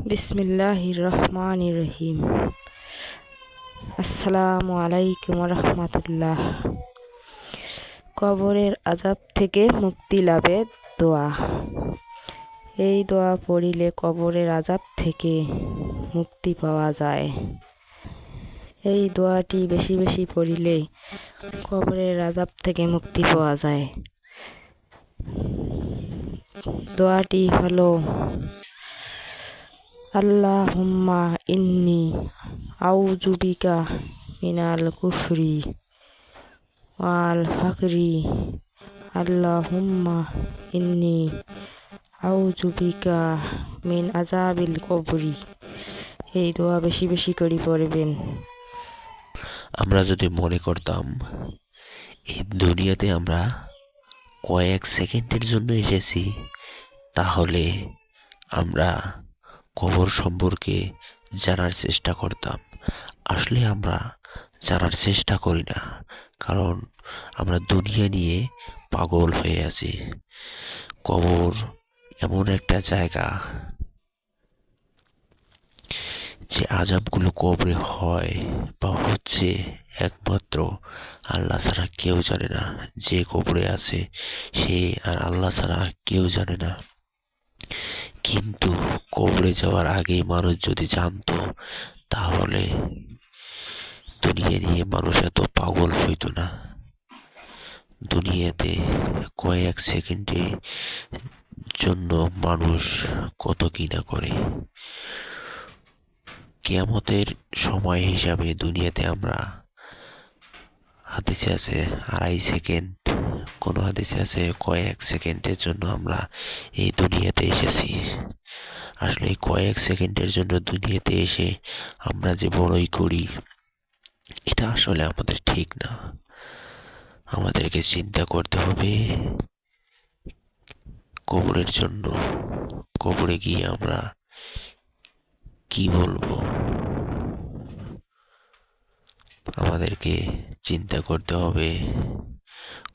বিসমিল্লাহির রহমানির রহিম। আসসালামু আলাইকুম রহমতুল্লাহ। কবরের আযাব থেকে মুক্তি লাভের দোয়া। এই দোয়া পড়িলে কবরের আযাব থেকে মুক্তি পাওয়া যায়। এই দোয়াটি বেশি বেশি পড়িলে কবরের আযাব থেকে মুক্তি পাওয়া যায়। দোয়াটি হলো, আল্লাহুম্মা ইন্নী আউযু বিকা মিনাল কুফরি ওয়াল ফাকরি। আল্লাহুম্মা ইন্নী আউযু বিকা মিন আযাবিল কবরি। এই দোয়া বেশি বেশি করে পড়বেন। আমরা যদি মনে করতাম এই দুনিয়াতে আমরা কয়েক সেকেন্ডের জন্য এসেছি, তাহলে আমরা কবর সম্পর্কে জানার চেষ্টা করতাম। আসলে আমরা জানার চেষ্টা করি না, কারণ আমরা দুনিয়া নিয়ে পাগল হয়ে আছি। কবর এমন একটা জায়গা যে আযাবগুলো কবরে হয় বা হচ্ছে একমাত্র আল্লাহ ছাড়া কেউ জানে না। যে কবরে আছে সে আর আল্লাহ ছাড়া কেউ জানে না। কিন্তু কবরে যাওয়ার আগেই মানুষ যদি জানতো, তাহলে দুনিয়া নিয়ে মানুষ এত পাগল হইতো না। দুনিয়াতে কয়েক সেকেন্ডের জন্য মানুষ কত কি না করে। কিয়ামতের সময় হিসাবে দুনিয়াতে আমরা, হাদিসে আছে 2.5 সেকেন্ড, কোনো হাদিসে আছে কয়েক সেকেন্ডের জন্য আমরা এই দুনিয়াতে এসেছি। আসলে এই কয়েক সেকেন্ডের জন্য দুনিয়াতে এসে আমরা যে বড়ই করি, এটা আসলে আমাদের ঠিক না। আমাদেরকে চিন্তা করতে হবে কবরের জন্য। কবরে গিয়ে আমরা কি বলবো? আমাদেরকে চিন্তা করতে হবে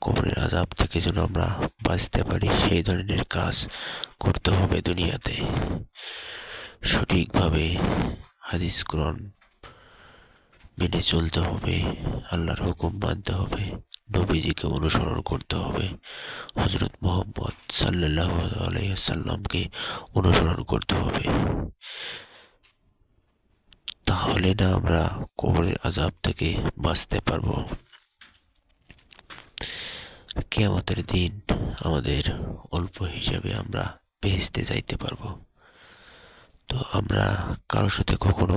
কবরের আযাব থেকে যেন আমরা বাঁচতে পারি, সেই ধরনের কাজ করতে হবে দুনিয়াতে। সঠিকভাবে হাদিস কোরআন মেনে চলতে হবে, আল্লাহর হুকুম মানতে হবে, নবীজিকে অনুসরণ করতে হবে, হযরত মুহাম্মদ সাল্লাল্লাহু আলাইহি ওয়াসাল্লামকে অনুসরণ করতে হবে। তাহলে না আমরা কবরের আযাব থেকে বাঁচতে পারবো। কিয়ামতের দিন আমাদের অল্প হিসাবে আমরা বেহেশতে যাইতে পারবো। তো আমরা কারোর সাথে কখনো